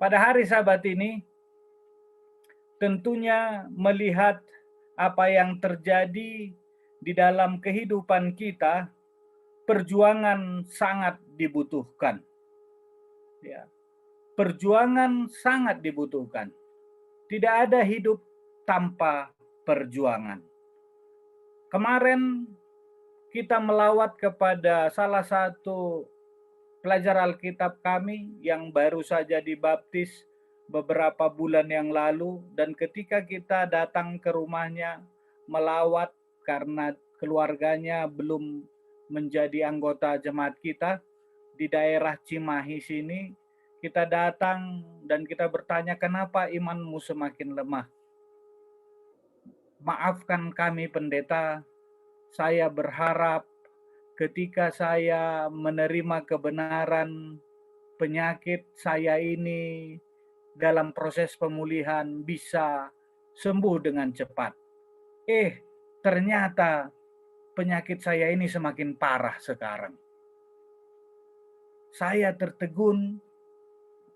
Pada hari Sabat ini, tentunya melihat apa yang terjadi di dalam kehidupan kita, perjuangan sangat dibutuhkan. Ya, perjuangan sangat dibutuhkan. Tidak ada hidup tanpa perjuangan. Kemarin kita melawat kepada salah satu pelajar Alkitab kami yang baru saja dibaptis beberapa bulan yang lalu, dan ketika kita datang ke rumahnya melawat karena keluarganya belum menjadi anggota jemaat kita di daerah Cimahi sini, kita datang dan kita bertanya, kenapa imanmu semakin lemah? Maafkan kami pendeta, saya berharap ketika saya menerima kebenaran, penyakit saya ini dalam proses pemulihan bisa sembuh dengan cepat. Ternyata penyakit saya ini semakin parah sekarang. Saya tertegun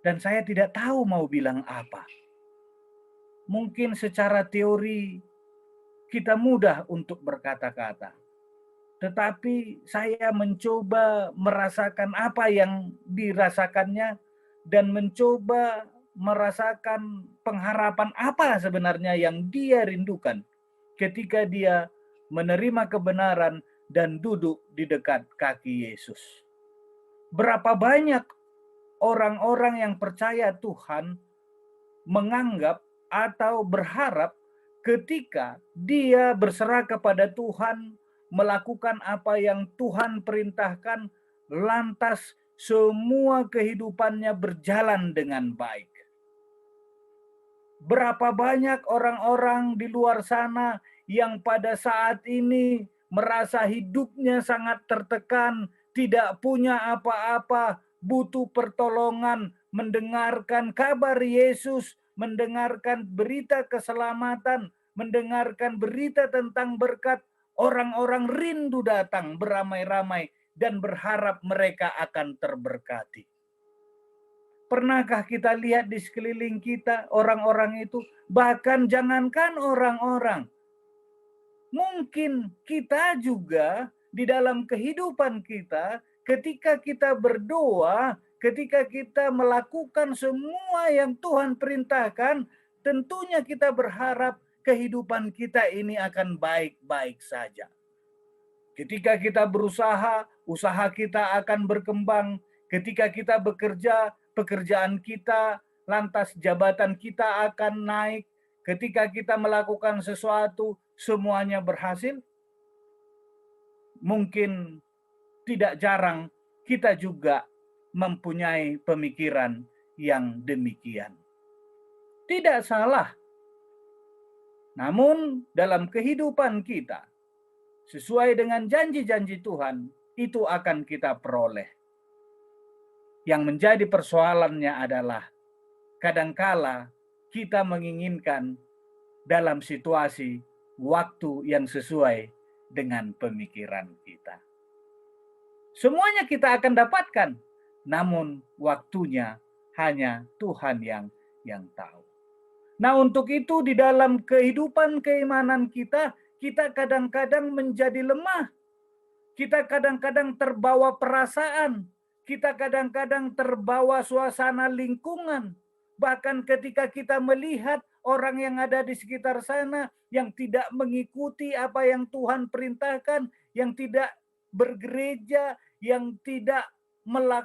dan saya tidak tahu mau bilang apa. Mungkin secara teori kita mudah untuk berkata-kata, tetapi saya mencoba merasakan apa yang dirasakannya dan mencoba merasakan pengharapan apa sebenarnya yang dia rindukan ketika dia menerima kebenaran dan duduk di dekat kaki Yesus. Berapa banyak orang-orang yang percaya Tuhan menganggap atau berharap ketika dia berserah kepada Tuhan, melakukan apa yang Tuhan perintahkan, lantas semua kehidupannya berjalan dengan baik. Berapa banyak orang-orang di luar sana yang pada saat ini merasa hidupnya sangat tertekan, tidak punya apa-apa, butuh pertolongan, mendengarkan kabar Yesus, mendengarkan berita keselamatan, mendengarkan berita tentang berkat. Orang-orang rindu datang beramai-ramai dan berharap mereka akan terberkati. Pernahkah kita lihat di sekeliling kita orang-orang itu? Bahkan jangankan orang-orang, mungkin kita juga di dalam kehidupan kita, ketika kita berdoa, ketika kita melakukan semua yang Tuhan perintahkan, tentunya kita berharap kehidupan kita ini akan baik-baik saja. Ketika kita berusaha, usaha kita akan berkembang. Ketika kita bekerja, pekerjaan kita, lantas jabatan kita akan naik. Ketika kita melakukan sesuatu, semuanya berhasil. Mungkin tidak jarang kita juga mempunyai pemikiran yang demikian. Tidak salah. Namun dalam kehidupan kita, sesuai dengan janji-janji Tuhan, itu akan kita peroleh. Yang menjadi persoalannya adalah kadangkala kita menginginkan dalam situasi waktu yang sesuai dengan pemikiran kita. Semuanya kita akan dapatkan, namun waktunya hanya Tuhan yang tahu. Nah, untuk itu di dalam kehidupan keimanan kita kadang-kadang menjadi lemah. Kita kadang-kadang terbawa perasaan, kita kadang-kadang terbawa suasana lingkungan. Bahkan ketika kita melihat orang yang ada di sekitar sana yang tidak mengikuti apa yang Tuhan perintahkan, yang tidak bergereja, yang tidak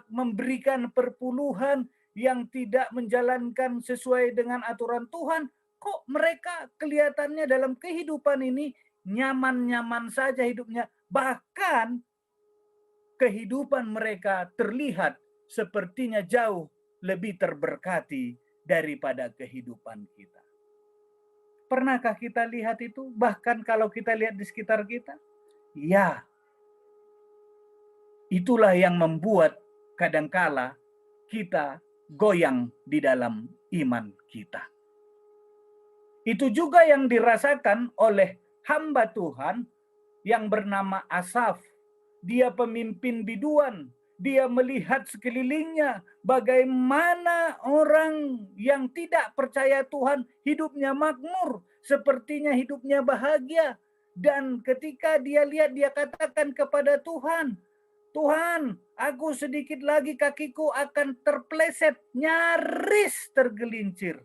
memberikan perpuluhan, yang tidak menjalankan sesuai dengan aturan Tuhan, kok mereka kelihatannya dalam kehidupan ini nyaman-nyaman saja hidupnya. Bahkan kehidupan mereka terlihat sepertinya jauh lebih terberkati daripada kehidupan kita. Pernahkah kita lihat itu? Bahkan kalau kita lihat di sekitar kita, ya, itulah yang membuat kadangkala kita goyang di dalam iman kita. Itu juga yang dirasakan oleh hamba Tuhan yang bernama Asaf. Dia pemimpin biduan. Dia melihat sekelilingnya bagaimana orang yang tidak percaya Tuhan hidupnya makmur, sepertinya hidupnya bahagia. Dan ketika dia lihat, dia katakan kepada Tuhan, Tuhan, aku sedikit lagi kakiku akan terpeleset, nyaris tergelincir.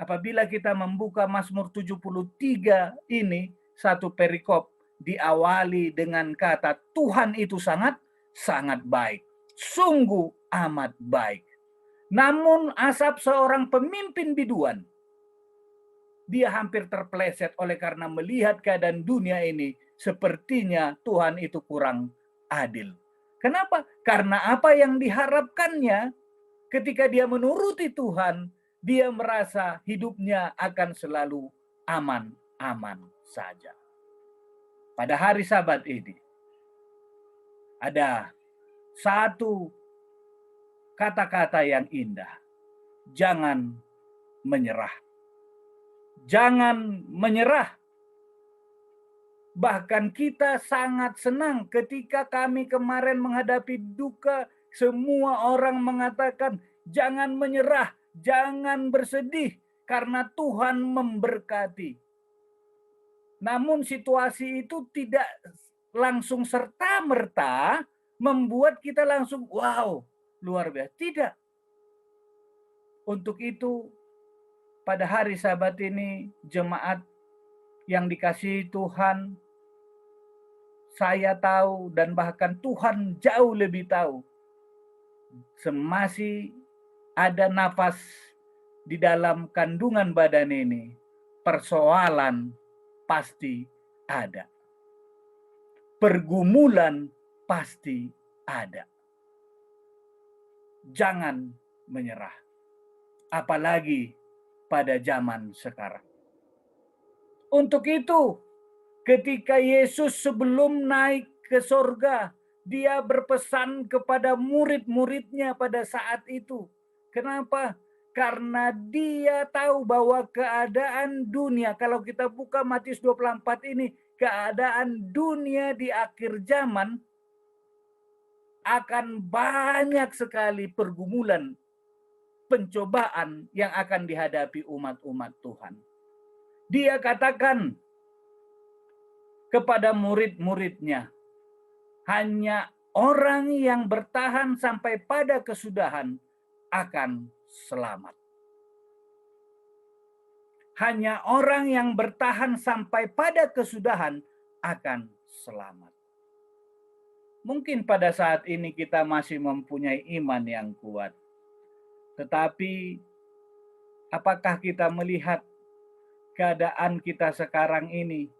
Apabila kita membuka Mazmur 73 ini, satu perikop diawali dengan kata Tuhan itu sangat baik. Sungguh amat baik. Namun Asaf seorang pemimpin biduan, dia hampir terpeleset oleh karena melihat keadaan dunia ini sepertinya Tuhan itu kurang adil. Kenapa? Karena apa yang diharapkannya ketika dia menuruti Tuhan, dia merasa hidupnya akan selalu aman-aman saja. Pada hari Sabat ini, ada satu kata-kata yang indah. Jangan menyerah. Jangan menyerah. Bahkan kita sangat senang ketika kami kemarin menghadapi duka, semua orang mengatakan, jangan menyerah, jangan bersedih, karena Tuhan memberkati. Namun situasi itu tidak langsung serta-merta membuat kita langsung, wow, luar biasa. Tidak. Untuk itu, pada hari Sabat ini, jemaat yang dikasihi Tuhan, saya tahu dan bahkan Tuhan jauh lebih tahu. Semasih ada nafas di dalam kandungan badan ini, persoalan pasti ada. Pergumulan pasti ada. Jangan menyerah. Apalagi pada zaman sekarang. Untuk itu, ketika Yesus sebelum naik ke sorga, dia berpesan kepada murid-muridnya pada saat itu. Kenapa? Karena dia tahu bahwa keadaan dunia, kalau kita buka Matius 24 ini, keadaan dunia di akhir zaman akan banyak sekali pergumulan, pencobaan yang akan dihadapi umat-umat Tuhan. Dia katakan kepada murid-muridnya, hanya orang yang bertahan sampai pada kesudahan akan selamat. Hanya orang yang bertahan sampai pada kesudahan akan selamat. Mungkin pada saat ini kita masih mempunyai iman yang kuat. Tetapi apakah kita melihat keadaan kita sekarang ini?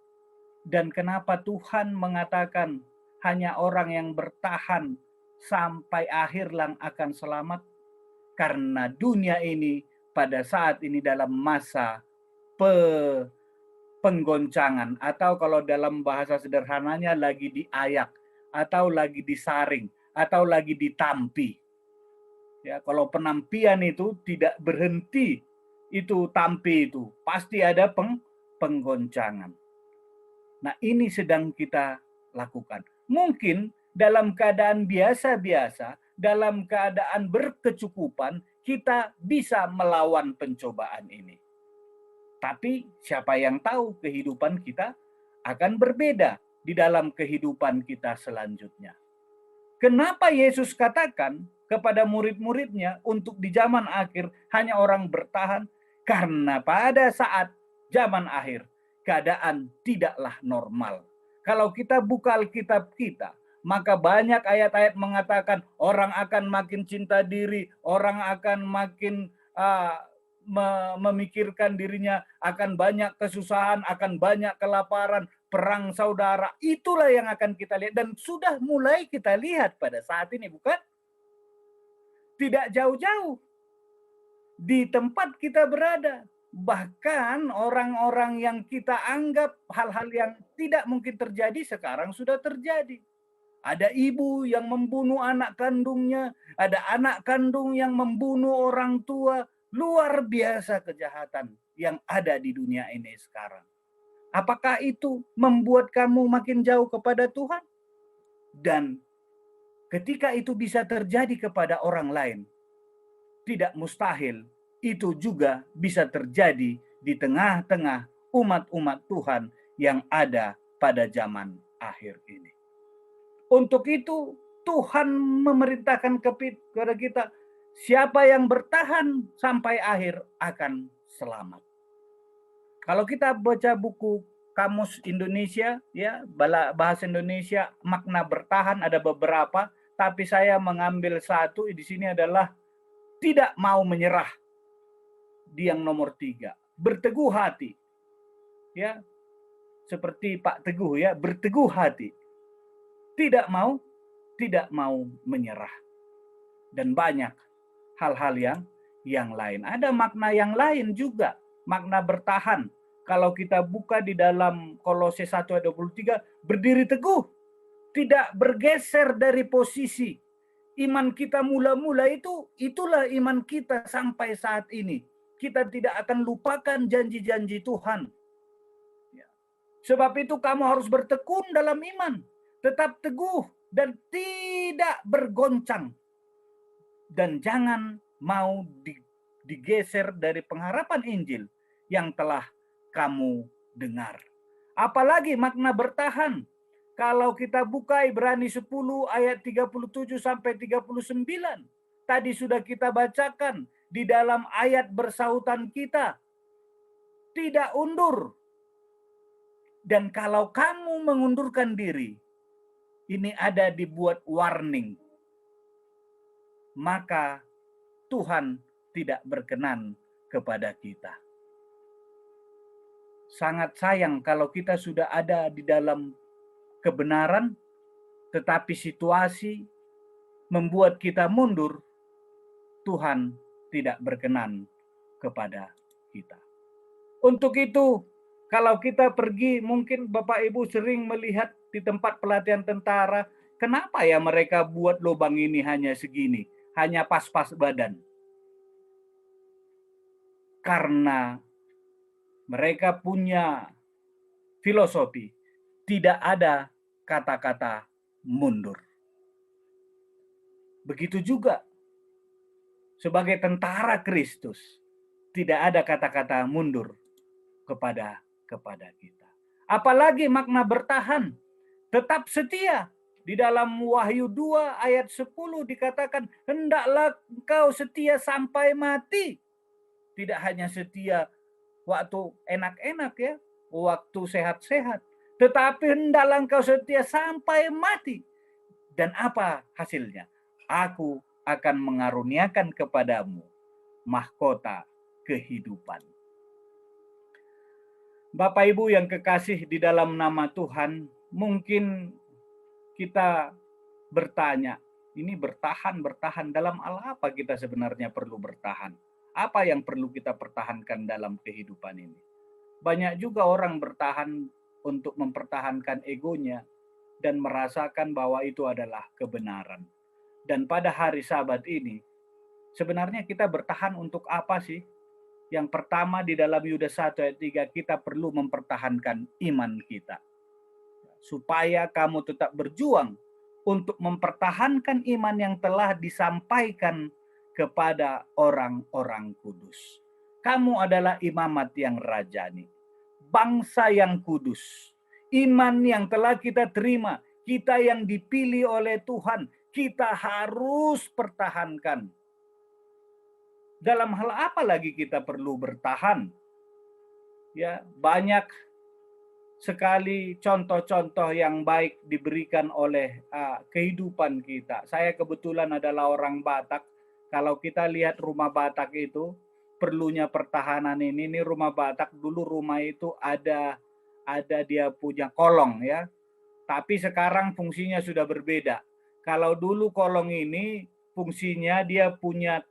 Dan kenapa Tuhan mengatakan hanya orang yang bertahan sampai akhir lang akan selamat? Karena dunia ini pada saat ini dalam masa penggoncangan, atau kalau dalam bahasa sederhananya lagi diayak, atau lagi disaring, atau lagi ditampi. Ya, kalau penampian itu tidak berhenti, itu tampi itu pasti ada penggoncangan. Nah, ini sedang kita lakukan. Mungkin dalam keadaan biasa-biasa, dalam keadaan berkecukupan, kita bisa melawan pencobaan ini. Tapi siapa yang tahu kehidupan kita akan berbeda di dalam kehidupan kita selanjutnya. Kenapa Yesus katakan kepada murid-muridnya untuk di zaman akhir hanya orang bertahan? Karena pada saat zaman akhir keadaan tidaklah normal. Kalau kita buka Alkitab kita, maka banyak ayat-ayat mengatakan orang akan makin cinta diri, orang akan makin memikirkan dirinya, akan banyak kesusahan, akan banyak kelaparan, perang saudara. Itulah yang akan kita lihat dan sudah mulai kita lihat pada saat ini, bukan? Tidak jauh-jauh di tempat kita berada. Bahkan orang-orang yang kita anggap hal-hal yang tidak mungkin terjadi sekarang sudah terjadi. Ada ibu yang membunuh anak kandungnya, ada anak kandung yang membunuh orang tua. Luar biasa kejahatan yang ada di dunia ini sekarang. Apakah itu membuat kamu makin jauh kepada Tuhan? Dan ketika itu bisa terjadi kepada orang lain, tidak mustahil itu juga bisa terjadi di tengah-tengah umat-umat Tuhan yang ada pada zaman akhir ini. Untuk itu Tuhan memerintahkan kepada kita, siapa yang bertahan sampai akhir akan selamat. Kalau kita baca buku Kamus Indonesia, ya, bahasa Indonesia, makna bertahan ada beberapa, tapi saya mengambil satu di sini adalah tidak mau menyerah. Di yang nomor 3, berteguh hati. Ya, seperti Pak Teguh ya, berteguh hati. Tidak mau menyerah. Dan banyak hal-hal yang lain. Ada makna yang lain juga, makna bertahan. Kalau kita buka di dalam Kolose 1 ayat 23, berdiri teguh, tidak bergeser dari posisi. Iman kita mula-mula itulah iman kita sampai saat ini. Kita tidak akan lupakan janji-janji Tuhan. Sebab itu kamu harus bertekun dalam iman, tetap teguh dan tidak bergoncang. Dan jangan mau digeser dari pengharapan Injil yang telah kamu dengar. Apalagi makna bertahan. Kalau kita buka Ibrani 10 ayat 37 sampai 39. Tadi sudah kita bacakan di dalam ayat bersautan kita. Tidak undur. Dan kalau kamu mengundurkan diri, ini ada dibuat warning. Maka Tuhan tidak berkenan kepada kita. Sangat sayang kalau kita sudah ada di dalam kebenaran, tetapi situasi membuat kita mundur, Tuhan tidak berkenan kepada kita. Untuk itu, kalau kita pergi, mungkin Bapak Ibu sering melihat di tempat pelatihan tentara, kenapa ya mereka buat lubang ini hanya segini, hanya pas-pas badan? Karena mereka punya filosofi, tidak ada kata-kata mundur. Begitu juga sebagai tentara Kristus, tidak ada kata-kata mundur kepada kita. Apalagi makna bertahan, tetap setia. Di dalam Wahyu 2 ayat 10 dikatakan, hendaklah engkau setia sampai mati. Tidak hanya setia waktu enak-enak ya, waktu sehat-sehat, tetapi hendaklah engkau setia sampai mati. Dan apa hasilnya? Aku akan mengaruniakan kepadamu mahkota kehidupan. Bapak Ibu yang kekasih di dalam nama Tuhan, mungkin kita bertanya, ini bertahan dalam hal apa kita sebenarnya perlu bertahan? Apa yang perlu kita pertahankan dalam kehidupan ini? Banyak juga orang bertahan untuk mempertahankan egonya dan merasakan bahwa itu adalah kebenaran. Dan pada hari Sabat ini, sebenarnya kita bertahan untuk apa sih? Yang pertama di dalam Yudas 1 ayat 3, kita perlu mempertahankan iman kita. Supaya kamu tetap berjuang untuk mempertahankan iman yang telah disampaikan kepada orang-orang kudus. Kamu adalah imamat yang rajani, bangsa yang kudus, iman yang telah kita terima, kita yang dipilih oleh Tuhan, kita harus pertahankan. Dalam hal apa lagi kita perlu bertahan? Ya, banyak sekali contoh-contoh yang baik diberikan oleh kehidupan kita. Saya kebetulan adalah orang Batak. Kalau kita lihat rumah Batak itu, perlunya pertahanan ini rumah Batak dulu rumah itu ada dia punya kolong ya. Tapi sekarang fungsinya sudah berbeda. Kalau dulu kolong ini fungsinya dia punya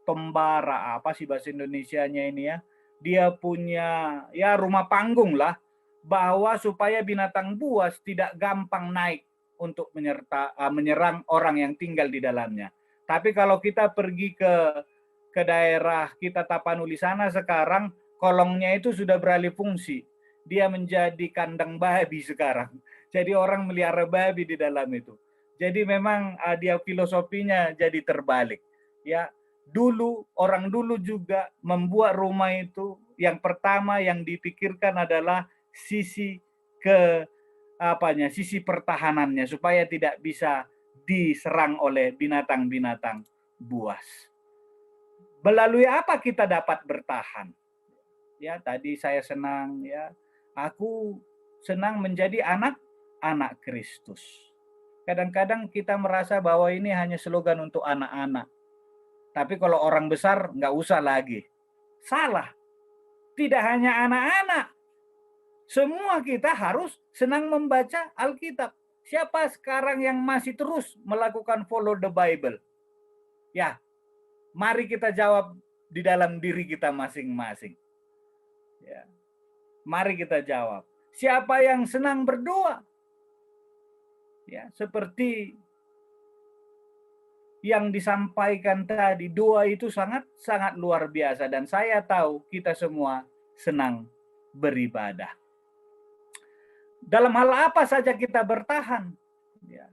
tombara, apa sih bahasa Indonesianya ini ya? Dia punya ya rumah panggung lah, bahwa supaya binatang buas tidak gampang naik untuk menyerang orang yang tinggal di dalamnya. Tapi kalau kita pergi ke daerah kita Tapanuli sana sekarang, kolongnya itu sudah beralih fungsi. Dia menjadi kandang babi sekarang. Jadi orang melihara babi di dalam itu. Jadi memang dia filosofinya jadi terbalik. Ya, orang dulu juga membuat rumah itu yang pertama yang dipikirkan adalah sisi sisi pertahanannya supaya tidak bisa diserang oleh binatang-binatang buas. Melalui apa kita dapat bertahan? Ya, tadi saya senang ya. Aku senang menjadi anak Kristus. Kadang-kadang kita merasa bahwa ini hanya slogan untuk anak-anak. Tapi kalau orang besar nggak usah lagi. Salah. Tidak hanya anak-anak. Semua kita harus senang membaca Alkitab. Siapa sekarang yang masih terus melakukan follow the Bible? Ya, mari kita jawab di dalam diri kita masing-masing. Ya. Mari kita jawab. Siapa yang senang berdoa? Ya, seperti yang disampaikan tadi, doa itu sangat luar biasa dan saya tahu kita semua senang beribadah. Dalam hal apa saja kita bertahan? Ya.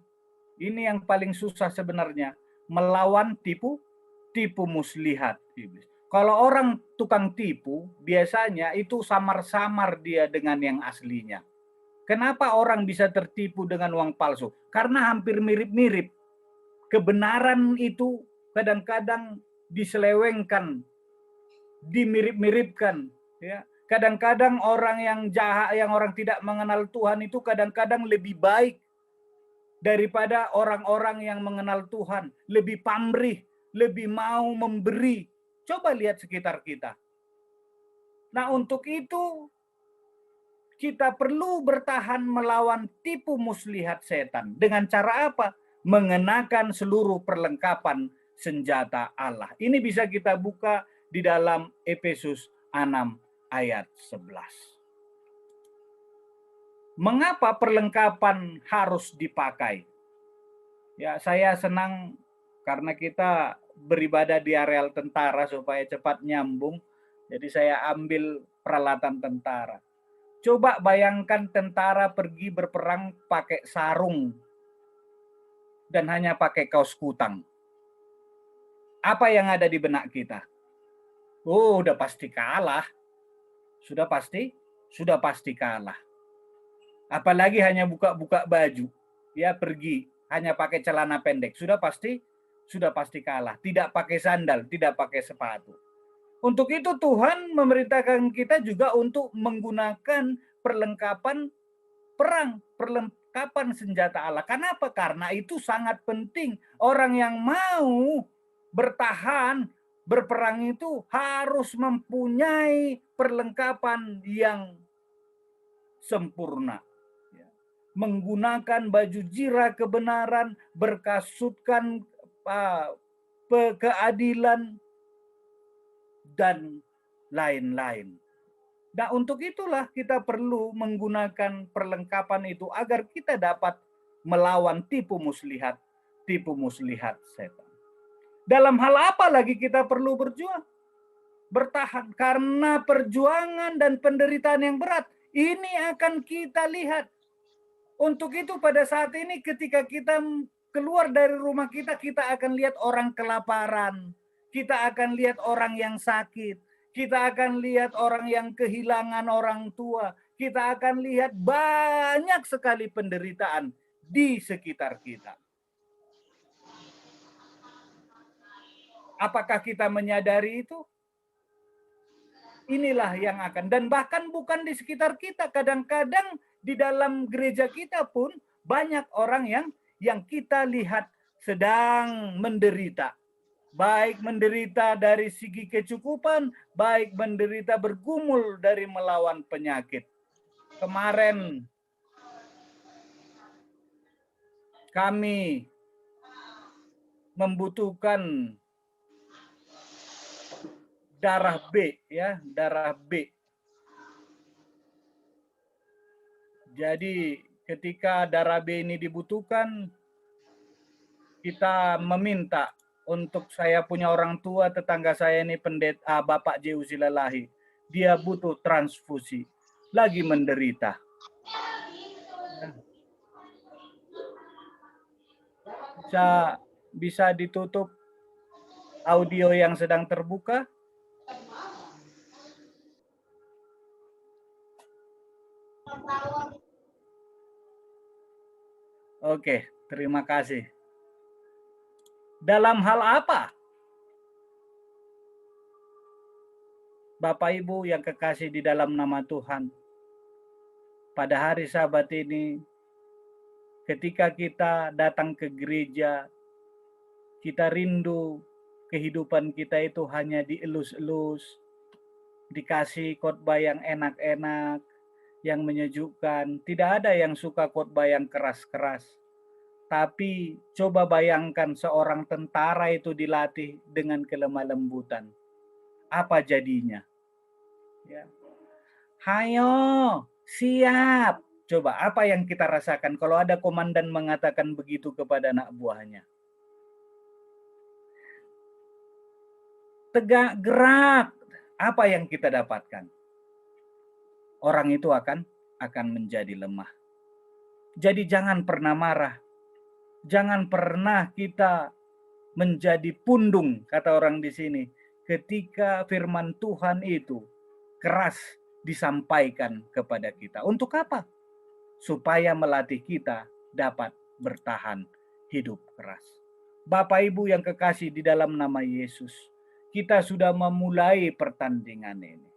Ini yang paling susah sebenarnya, melawan tipu muslihat iblis. Kalau orang tukang tipu, biasanya itu samar-samar dia dengan yang aslinya. Kenapa orang bisa tertipu dengan uang palsu? Karena hampir mirip-mirip. Kebenaran itu kadang-kadang diselewengkan, dimirip-miripkan. Ya. Kadang-kadang orang yang jahat, yang orang tidak mengenal Tuhan itu kadang-kadang lebih baik daripada orang-orang yang mengenal Tuhan. Lebih pamrih, lebih mau memberi. Coba lihat sekitar kita. Nah, untuk itu kita perlu bertahan melawan tipu muslihat setan. Dengan cara apa? Mengenakan seluruh perlengkapan senjata Allah. Ini bisa kita buka di dalam Efesus 6 ayat 11. Mengapa perlengkapan harus dipakai? Ya, saya senang karena kita beribadah di areal tentara supaya cepat nyambung. Jadi saya ambil peralatan tentara. Coba bayangkan tentara pergi berperang pakai sarung dan hanya pakai kaos kutang. Apa yang ada di benak kita? Oh, udah pasti kalah. Sudah pasti kalah. Apalagi hanya buka-buka baju, ya pergi hanya pakai celana pendek, sudah pasti kalah. Tidak pakai sandal, tidak pakai sepatu. Untuk itu Tuhan memerintahkan kita juga untuk menggunakan perlengkapan perang, perlengkapan senjata Allah. Kenapa? Karena itu sangat penting. Orang yang mau bertahan, berperang itu harus mempunyai perlengkapan yang sempurna. Menggunakan baju jira kebenaran, berkasutkan keadilan, dan lain-lain. Nah, untuk itulah kita perlu menggunakan perlengkapan itu agar kita dapat melawan tipu muslihat setan. Dalam hal apa lagi kita perlu berjuang? Bertahan karena perjuangan dan penderitaan yang berat ini akan kita lihat. Untuk itu pada saat ini ketika kita keluar dari rumah kita, kita akan lihat orang kelaparan. Kita akan lihat orang yang sakit. Kita akan lihat orang yang kehilangan orang tua. Kita akan lihat banyak sekali penderitaan di sekitar kita. Apakah kita menyadari itu? Inilah yang akan, dan bahkan bukan di sekitar kita, kadang-kadang di dalam gereja kita pun banyak orang yang kita lihat sedang menderita. Baik menderita dari segi kecukupan, baik menderita bergumul dari melawan penyakit. Kemarin kami membutuhkan darah B, ya, darah B. Jadi ketika darah B ini dibutuhkan, kita meminta untuk saya punya orang tua, tetangga saya ini pendeta Bapak J. Uzilalahi. Dia butuh transfusi, lagi menderita. Bisa ditutup audio yang sedang terbuka? Oke, terima kasih. Dalam hal apa? Bapak Ibu yang kekasih di dalam nama Tuhan, pada hari Sabat ini, ketika kita datang ke gereja, kita rindu kehidupan kita itu hanya dielus-elus, dikasih khotbah yang enak-enak, yang menyejukkan. Tidak ada yang suka khotbah yang keras-keras. Tapi coba bayangkan seorang tentara itu dilatih dengan kelemah lembutan. Apa jadinya? Ya. Hayo, siap. Coba apa yang kita rasakan kalau ada komandan mengatakan begitu kepada anak buahnya? Tegak, gerak. Apa yang kita dapatkan? Orang itu akan menjadi lemah. Jadi jangan pernah marah. Jangan pernah kita menjadi pundung, kata orang di sini, ketika firman Tuhan itu keras disampaikan kepada kita. Untuk apa? Supaya melatih kita dapat bertahan hidup keras. Bapak Ibu yang kekasih di dalam nama Yesus, kita sudah memulai pertandingan ini.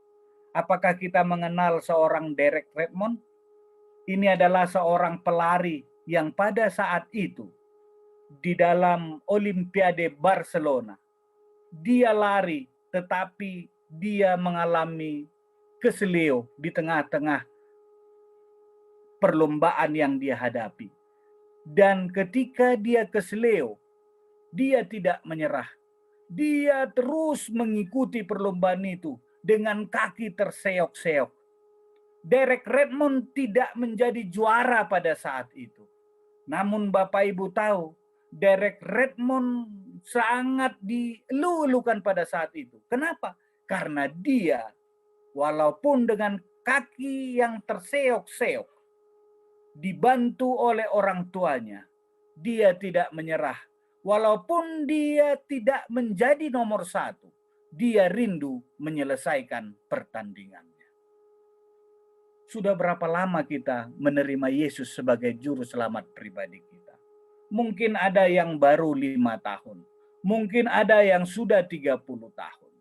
Apakah kita mengenal seorang Derek Redmond? Ini adalah seorang pelari yang pada saat itu di dalam Olimpiade Barcelona, dia lari tetapi dia mengalami keseleo di tengah-tengah perlombaan yang dia hadapi. Dan ketika dia keseleo, dia tidak menyerah. Dia terus mengikuti perlombaan itu dengan kaki terseok-seok. Derek Redmond tidak menjadi juara pada saat itu. Namun Bapak Ibu tahu, Derek Redmond sangat dielu-elukan pada saat itu. Kenapa? Karena dia walaupun dengan kaki yang terseok-seok, dibantu oleh orang tuanya, dia tidak menyerah. Walaupun dia tidak menjadi nomor 1, dia rindu menyelesaikan pertandingannya. Sudah berapa lama kita menerima Yesus sebagai juru selamat pribadi kita? Mungkin ada yang baru 5 tahun. Mungkin ada yang sudah 30 tahun.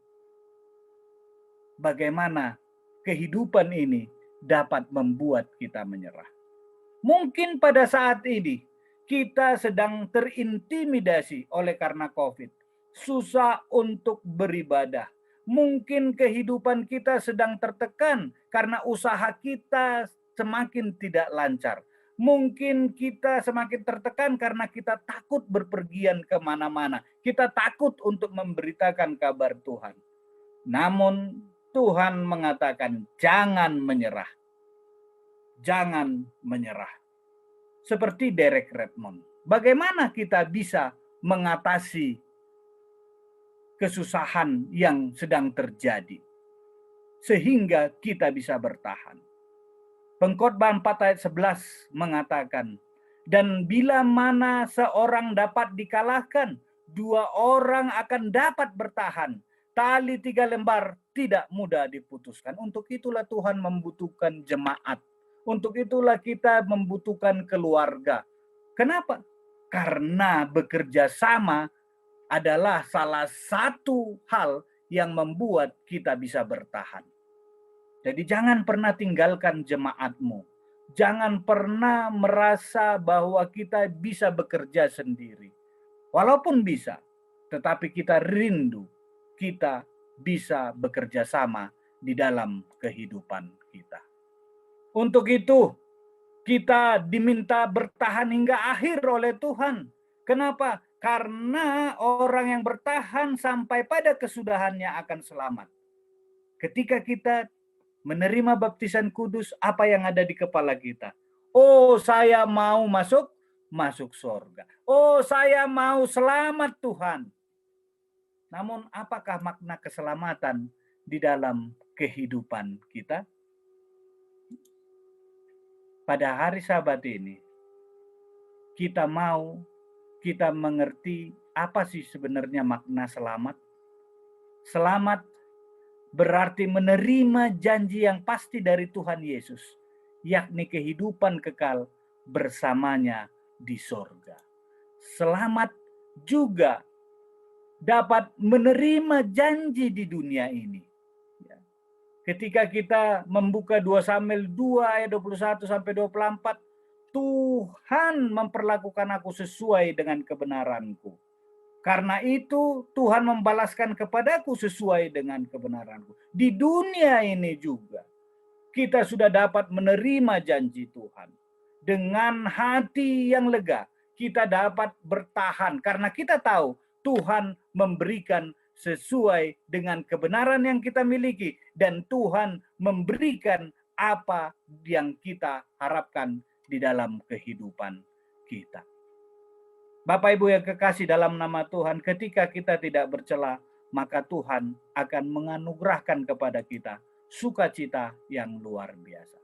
Bagaimana kehidupan ini dapat membuat kita menyerah? Mungkin pada saat ini kita sedang terintimidasi oleh karena COVID. Susah untuk beribadah. Mungkin kehidupan kita sedang tertekan karena usaha kita semakin tidak lancar. Mungkin kita semakin tertekan karena kita takut berpergian kemana-mana. Kita takut untuk memberitakan kabar Tuhan. Namun Tuhan mengatakan jangan menyerah. Jangan menyerah. Seperti Derek Redmond. Bagaimana kita bisa mengatasi kesusahan yang sedang terjadi sehingga kita bisa bertahan? Pengkhotbah 4 ayat 11 mengatakan, dan bila mana seorang dapat dikalahkan, 2 orang akan dapat bertahan. Tali 3 lembar tidak mudah diputuskan. Untuk itulah Tuhan membutuhkan jemaat. Untuk itulah kita membutuhkan keluarga. Kenapa? Karena bekerja sama adalah salah satu hal yang membuat kita bisa bertahan. Jadi jangan pernah tinggalkan jemaatmu. Jangan pernah merasa bahwa kita bisa bekerja sendiri. Walaupun bisa, tetapi kita rindu kita bisa bekerja sama di dalam kehidupan kita. Untuk itu, kita diminta bertahan hingga akhir oleh Tuhan. Kenapa? Karena orang yang bertahan sampai pada kesudahannya akan selamat. Ketika kita menerima baptisan kudus, apa yang ada di kepala kita? Oh, saya mau masuk surga. Oh, saya mau selamat Tuhan. Namun apakah makna keselamatan di dalam kehidupan kita? Pada hari Sabat ini, kita mau kita mengerti apa sih sebenarnya makna selamat. Selamat berarti menerima janji yang pasti dari Tuhan Yesus, yakni kehidupan kekal bersamanya di sorga. Selamat juga dapat menerima janji di dunia ini. Ketika kita membuka 2 Samuel 2 ayat 21 sampai 24, Tuhan memperlakukan aku sesuai dengan kebenaranku. Karena itu Tuhan membalaskan kepadaku sesuai dengan kebenaranku. Di dunia ini juga kita sudah dapat menerima janji Tuhan. Dengan hati yang lega kita dapat bertahan karena kita tahu Tuhan memberikan sesuai dengan kebenaran yang kita miliki dan Tuhan memberikan apa yang kita harapkan di dalam kehidupan kita. Bapak Ibu yang kekasih dalam nama Tuhan, ketika kita tidak bercela, maka Tuhan akan menganugerahkan kepada kita sukacita yang luar biasa.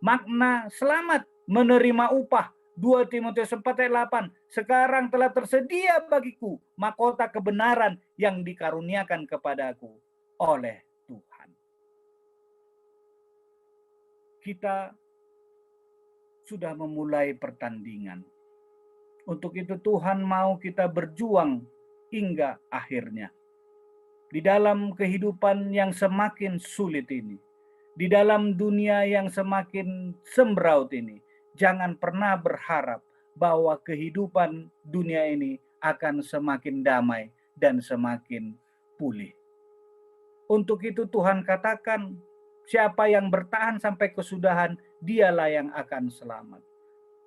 Makna selamat menerima upah. 2 Timotius 4 ayat 8. Sekarang telah tersedia bagiku mahkota kebenaran yang dikaruniakan kepadaku oleh Tuhan. Kita sudah memulai pertandingan. Untuk itu Tuhan mau kita berjuang hingga akhirnya. Di dalam kehidupan yang semakin sulit ini, di dalam dunia yang semakin sembraut ini, jangan pernah berharap bahwa kehidupan dunia ini akan semakin damai dan semakin pulih. Untuk itu Tuhan katakan, siapa yang bertahan sampai kesudahan, dialah yang akan selamat.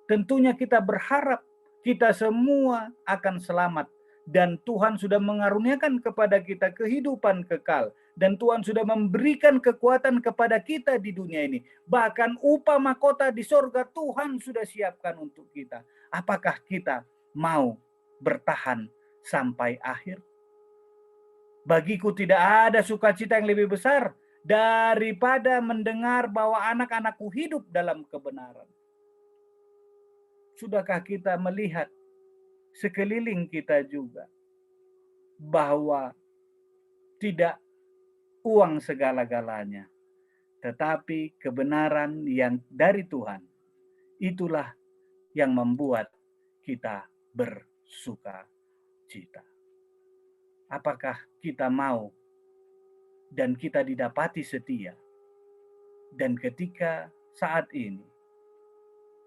Tentunya kita berharap kita semua akan selamat. Dan Tuhan sudah mengaruniakan kepada kita kehidupan kekal. Dan Tuhan sudah memberikan kekuatan kepada kita di dunia ini. Bahkan upah mahkota di sorga Tuhan sudah siapkan untuk kita. Apakah kita mau bertahan sampai akhir? Bagiku tidak ada sukacita yang lebih besar daripada mendengar bahwa anak-anakku hidup dalam kebenaran. Sudahkah kita melihat sekeliling kita juga bahwa tidak uang segala-galanya, tetapi kebenaran yang dari Tuhan, itulah yang membuat kita bersuka cita. Apakah kita mau dan kita didapati setia? Dan ketika saat ini,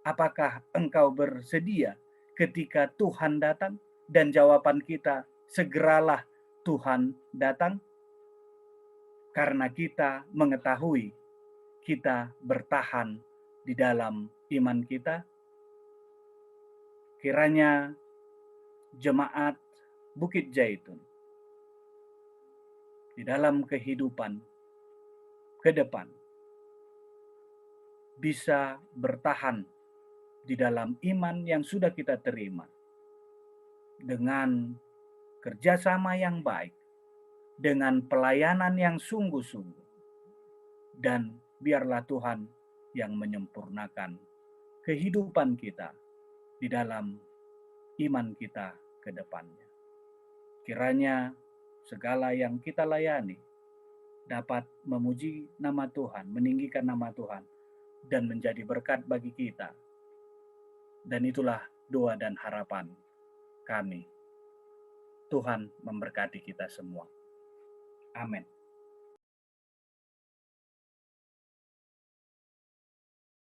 apakah engkau bersedia ketika Tuhan datang? Dan jawaban kita, segeralah Tuhan datang. Karena kita mengetahui kita bertahan di dalam iman kita. Kiranya jemaat Bukit Zaitun di dalam kehidupan ke depan bisa bertahan di dalam iman yang sudah kita terima dengan kerjasama yang baik, dengan pelayanan yang sungguh-sungguh, dan biarlah Tuhan yang menyempurnakan kehidupan kita di dalam iman kita ke depannya. Kiranya segala yang kita layani dapat memuji nama Tuhan, meninggikan nama Tuhan, dan menjadi berkat bagi kita. Dan itulah doa dan harapan kami. Tuhan memberkati kita semua. Amin.